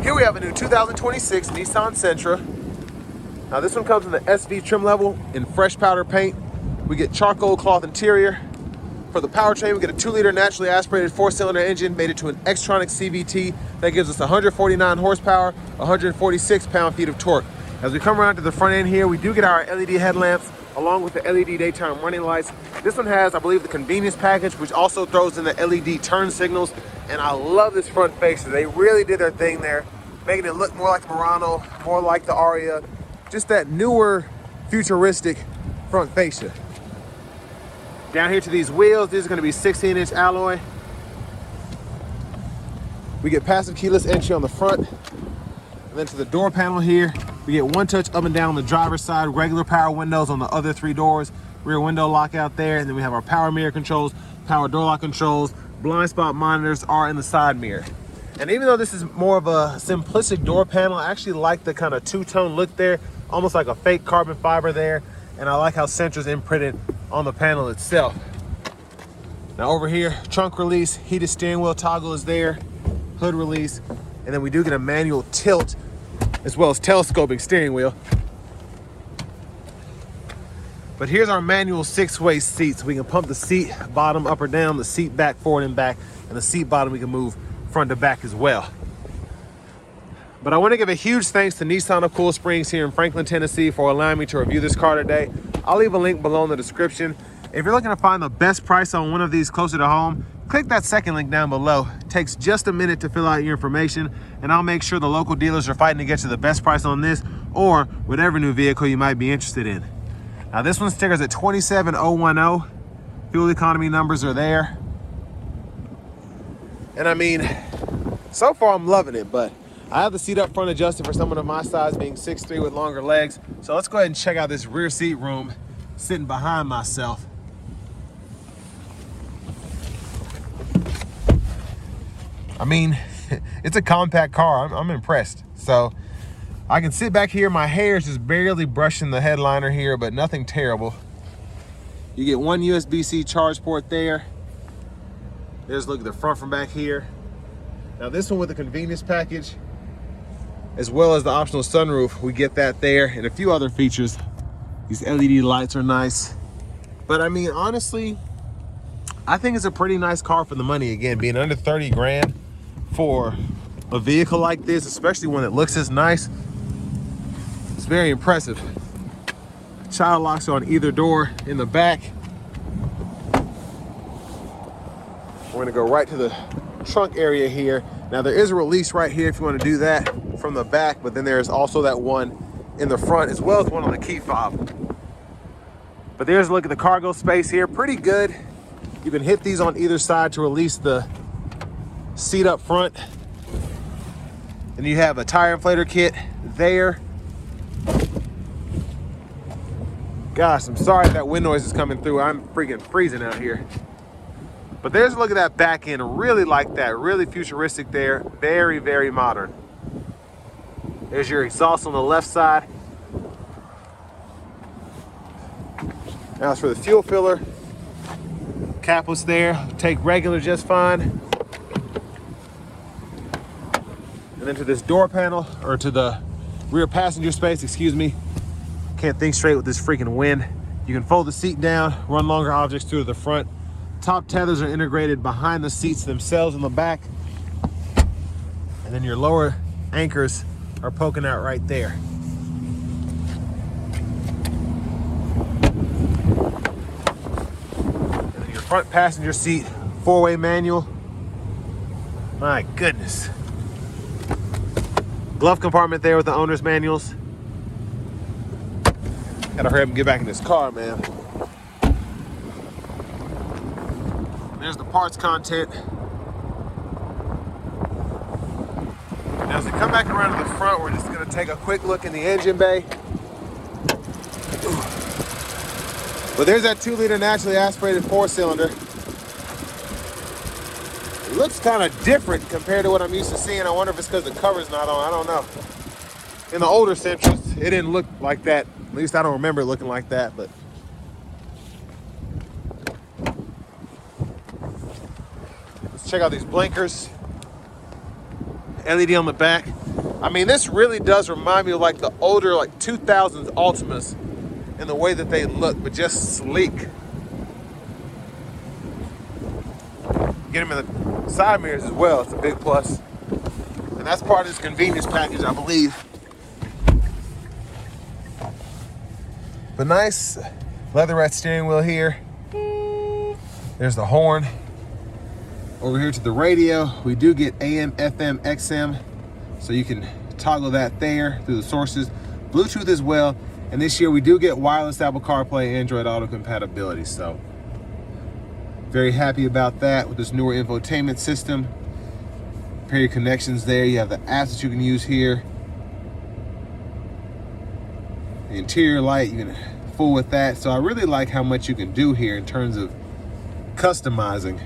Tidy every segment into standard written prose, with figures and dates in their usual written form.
Here we have a new 2026 Nissan Sentra. Now this one comes in the SV trim level in fresh powder paint. We get charcoal cloth interior. For the powertrain, we get a 2-liter naturally aspirated 4-cylinder engine made into an Xtronic CVT that gives us 149 horsepower, 146 pound-feet of torque. As we come around to the front end here, we do get our LED headlamps along with the LED daytime running lights. This one has, I believe, the convenience package, which also throws in the LED turn signals. And I love this front facer. They really did their thing there, making it look more like the Murano, more like the Aria, just that newer, futuristic front fascia. Down here to these wheels, these are going to be 16-inch alloy. We get passive keyless entry on the front. And then to the door panel here, we get one touch up and down on the driver's side, regular power windows on the other 3 doors, rear window lockout there, and then we have our power mirror controls, power door lock controls, blind spot monitors are in the side mirror. And even though this is more of a simplistic door panel, I actually like the kind of two-tone look there, almost like a fake carbon fiber there. And I like how Sentra's imprinted on the panel itself. Now over here, trunk release, heated steering wheel toggle is there, hood release, and then we do get a manual tilt as well as telescoping steering wheel. But here's our manual 6-way seats. We can pump the seat bottom up or down, the seat back, forward and back, and the seat bottom we can move front to back as well. But I want to give a huge thanks to Nissan of Cool Springs here in Franklin, Tennessee for allowing me to review this car today. I'll leave a link below in the description. If you're looking to find the best price on one of these closer to home, click that second link down below. It takes just a minute to fill out your information, and I'll make sure the local dealers are fighting to get you the best price on this or whatever new vehicle you might be interested in. Now this one stickers at 27010. Fuel economy numbers are there. And I mean, so far I'm loving it, but I have the seat up front adjusted for someone of my size, being 6'3" with longer legs. So let's go ahead and check out this rear seat room sitting behind myself. I mean, it's a compact car. I'm impressed. So I can sit back here. My hair is just barely brushing the headliner here, but nothing terrible. You get one USB-C charge port there. There's a look at the front from back here. Now this one with the convenience package, as well as the optional sunroof, we get that there, and a few other features. These LED lights are nice. But I mean, honestly, I think it's a pretty nice car for the money. Again, being under 30 grand for a vehicle like this, especially one that looks this nice, it's very impressive. Child locks are on either door in the back. We're gonna go right to the trunk area here. Now there is a release right here if you want to do that from the back, but then there's also that one in the front as well as one on the key fob. But there's a look at the cargo space here, pretty good. You can hit these on either side to release the seat up front. And you have a tire inflator kit there. Gosh, I'm sorry if that wind noise is coming through. I'm freaking freezing out here. But there's a look at that back end. Really like that. Really futuristic there. Very, very modern. There's your exhaust on the left side. Now as for the fuel filler, capless there. Take regular just fine. And then to this door panel, or to the rear passenger space, excuse me. Can't think straight with this freaking wind. You can fold the seat down, run longer objects through to the front. Top tethers are integrated behind the seats themselves in the back. And then your lower anchors are poking out right there. And then your front passenger seat, 4-way manual. My goodness. Glove compartment there with the owner's manuals. Gotta hurry up and get back in this car, man. There's the parts content. Now as we come back around to the front, we're just gonna take a quick look in the engine bay. But there's that 2-liter naturally aspirated 4-cylinder. It looks kind of different compared to what I'm used to seeing. I wonder if it's because the cover's not on, I don't know. In the older Sentras, it didn't look like that. At least I don't remember it looking like that, but. Let's check out these blinkers. LED on the back. I mean, this really does remind me of like the older, like 2000s Altimas in the way that they look, but just sleek. Get them in the side mirrors as well. It's a big plus. And that's part of this convenience package, I believe. But nice leatherette steering wheel here. There's the horn. Over here to the radio, we do get AM, FM, XM. So you can toggle that there through the sources. Bluetooth as well. And this year we do get wireless Apple CarPlay, Android Auto compatibility. So very happy about that with this newer infotainment system. Pair your connections there. You have the apps that you can use here. The interior light, you can fool with that. So I really like how much you can do here in terms of customizing.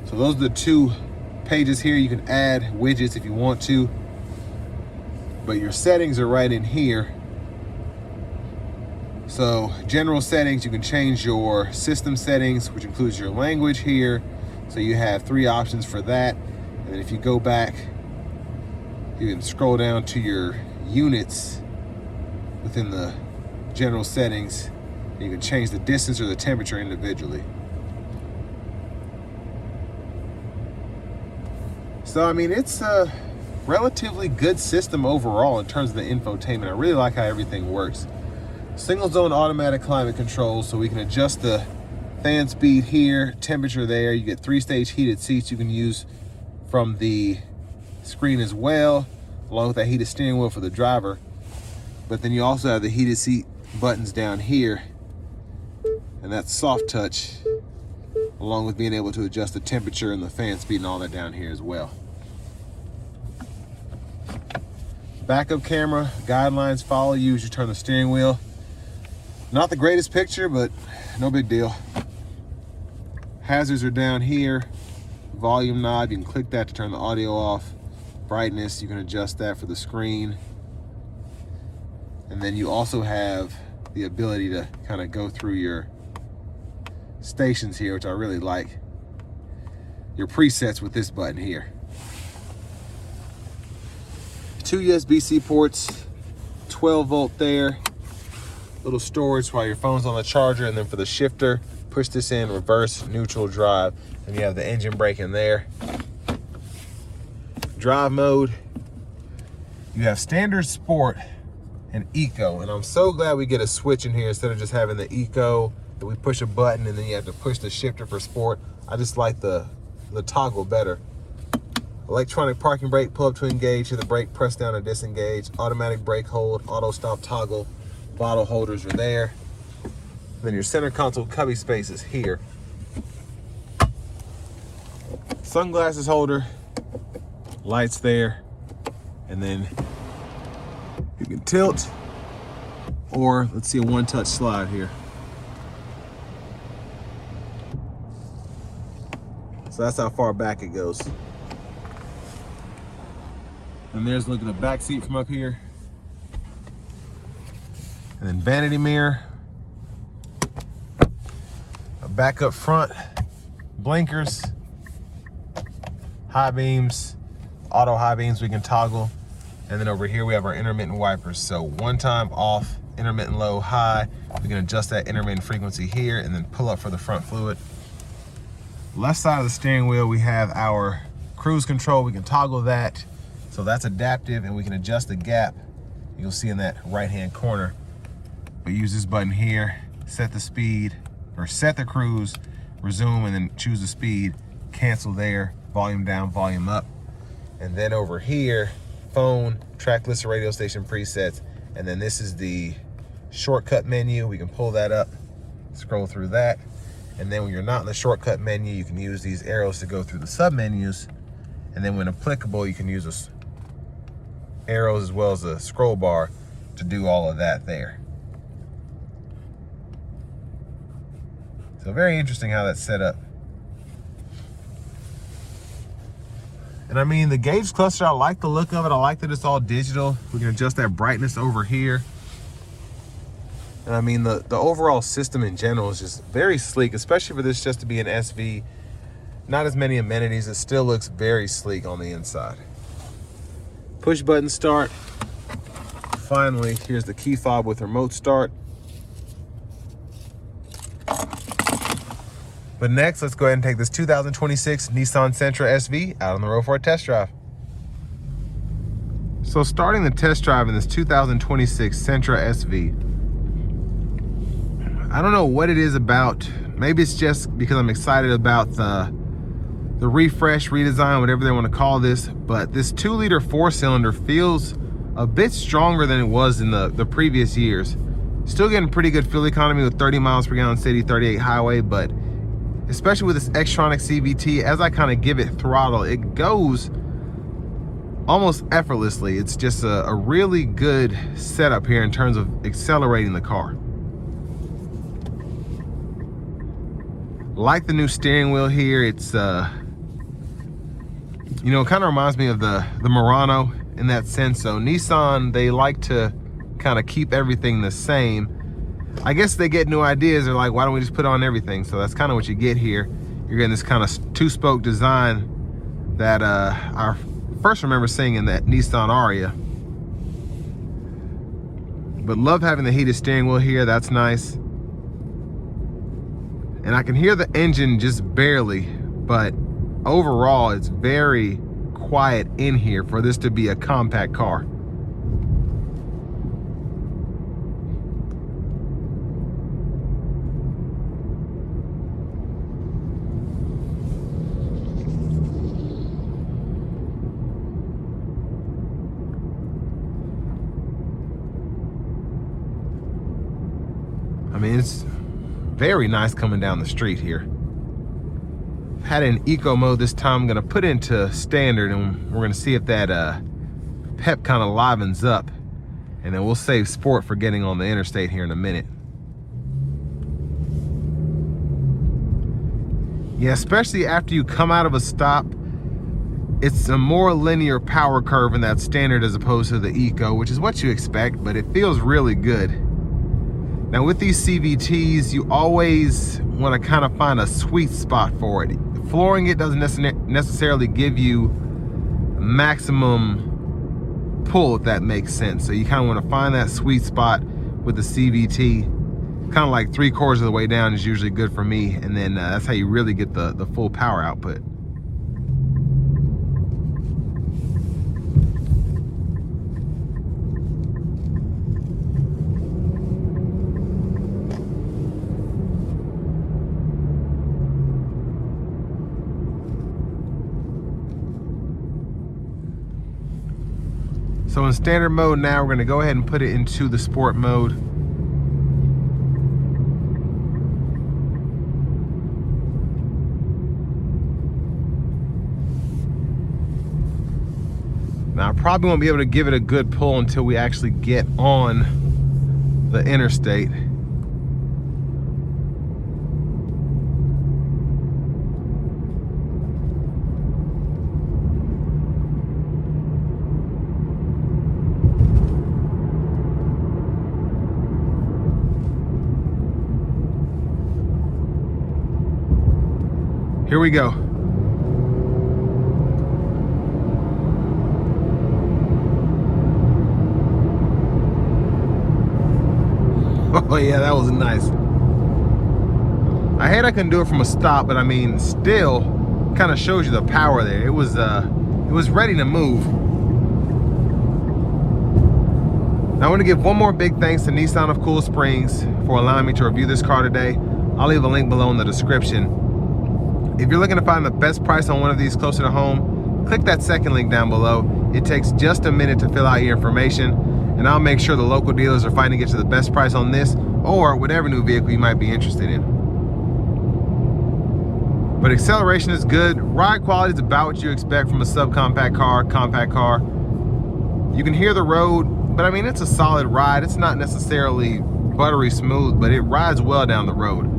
So those are the two pages here. You can add widgets if you want to, but your settings are right in here. So general settings, you can change your system settings, which includes your language here. So you have 3 options for that. And then if you go back, you can scroll down to your units within the general settings. You can change the distance or the temperature individually. So, I mean, it's a relatively good system overall in terms of the infotainment. I really like how everything works. Single zone automatic climate control, so we can adjust the fan speed here, temperature there. You get 3-stage heated seats you can use from the screen as well, along with that heated steering wheel for the driver. But then you also have the heated seat buttons down here, and that's soft touch, along with being able to adjust the temperature and the fan speed and all that down here as well. Backup camera, guidelines follow you as you turn the steering wheel. Not the greatest picture, but no big deal. Hazards are down here. Volume knob, you can click that to turn the audio off. Brightness, you can adjust that for the screen. And then you also have the ability to kind of go through your stations here, which I really like. Your presets with this button here. 2 USB-C ports, 12 volt there. Little storage while your phone's on the charger, and then for the shifter, push this in, reverse, neutral, drive. And you have the engine brake in there. Drive mode, you have standard, sport, and eco. And I'm so glad we get a switch in here instead of just having the eco that we push a button and then you have to push the shifter for sport. I just like the toggle better. Electronic parking brake, pull up to engage, hit the brake, press down to disengage. Automatic brake hold, auto stop toggle. Bottle holders are there. Then your center console cubby space is here. Sunglasses holder, lights there, and then you can tilt, or let's see a one-touch slide here. So that's how far back it goes. And there's looking at the back seat from up here. And then vanity mirror, a back up front, blinkers, high beams, auto high beams we can toggle. And then over here we have our intermittent wipers. So one time off, intermittent low, high. We can adjust that intermittent frequency here and then pull up for the front fluid. Left side of the steering wheel, we have our cruise control. We can toggle that. So that's adaptive, and we can adjust the gap. You'll see in that right-hand corner. We use this button here, set the speed, or set the cruise, resume, and then choose the speed, cancel there, volume down, volume up. And then over here, phone, track list, radio station presets. And then this is the shortcut menu. We can pull that up, scroll through that. And then when you're not in the shortcut menu, you can use these arrows to go through the sub menus. And then when applicable, you can use those arrows as well as a scroll bar to do all of that there. So very interesting how that's set up. And I mean, the gauge cluster, I like the look of it. I like that it's all digital. We can adjust that brightness over here. And I mean, the overall system in general is just very sleek, especially for this just to be an SV. Not as many amenities. It still looks very sleek on the inside. Push button start. Finally, here's the key fob with remote start. But next, let's go ahead and take this 2026 Nissan Sentra SV out on the road for a test drive. So starting the test drive in this 2026 Sentra SV, I don't know what it is about. Maybe it's just because I'm excited about the refresh, redesign, whatever they want to call this, but this 2-liter 4-cylinder feels a bit stronger than it was in the previous years. Still getting pretty good fuel economy with 30 miles per gallon city, 38 highway, but especially with this Xtronic CVT, as I kind of give it throttle, it goes almost effortlessly. It's just a really good setup here in terms of accelerating the car. Like the new steering wheel here. It's you know, it kind of reminds me of the Murano in that sense. So Nissan, they like to kind of keep everything the same. I guess they get new ideas. They're like, why don't we just put on everything? So that's kind of what you get here. You're getting this kind of 2-spoke design that I first remember seeing in that Nissan Aria. But love having the heated steering wheel here. That's nice. And I can hear the engine just barely, but overall it's very quiet in here for this to be a compact car. I mean, it's very nice coming down the street here. Had it in eco mode this time. I'm gonna put it into standard, and we're gonna see if that pep kind of livens up, and then we'll save sport for getting on the interstate here in a minute. Yeah, especially after you come out of a stop, it's a more linear power curve in that standard as opposed to the eco, which is what you expect, but it feels really good. Now with these CVTs, you always want to kind of find a sweet spot for it. Flooring it doesn't necessarily give you maximum pull, if that makes sense. So you kind of want to find that sweet spot with the CVT. Kind of like 3/4 of the way down is usually good for me, and then that's how you really get the full power output. So in standard mode now, we're gonna go ahead and put it into the sport mode. Now I probably won't be able to give it a good pull until we actually get on the interstate. Here we go. Oh yeah, that was nice. I hate I couldn't do it from a stop, but I mean, still kind of shows you the power there. It was ready to move. Now I want to give one more big thanks to Nissan of Cool Springs for allowing me to review this car today. I'll leave a link below in the description. If you're looking to find the best price on one of these closer to home, click that second link down below. It takes just a minute to fill out your information, and I'll make sure the local dealers are fighting to get you the best price on this or whatever new vehicle you might be interested in. But acceleration is good. Ride quality is about what you expect from a subcompact car, compact car. You can hear the road, but I mean, it's a solid ride. It's not necessarily buttery smooth, but it rides well down the road.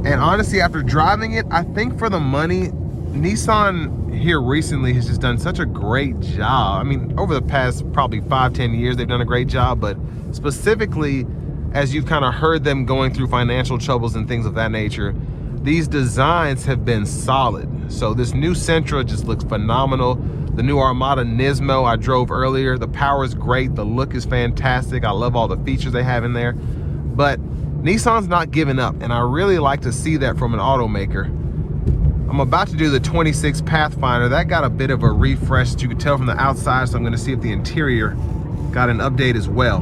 And honestly, after driving it, I think for the money, Nissan here recently has just done such a great job. I mean, over the past probably 5-10 years, they've done a great job, but specifically as you've kind of heard them going through financial troubles and things of that nature, these designs have been solid. So this new Sentra just looks phenomenal. The new Armada Nismo I drove earlier, the power is great, the look is fantastic. I love all the features they have in there. But Nissan's not giving up, and I really like to see that from an automaker. I'm about to do the 26 Pathfinder. That got a bit of a refresh, as you can tell from the outside, so I'm gonna see if the interior got an update as well.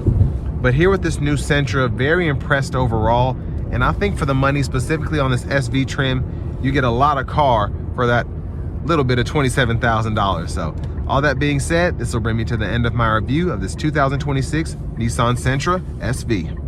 But here with this new Sentra, very impressed overall. And I think for the money, specifically on this SV trim, you get a lot of car for that little bit of $27,000. So all that being said, this will bring me to the end of my review of this 2026 Nissan Sentra SV.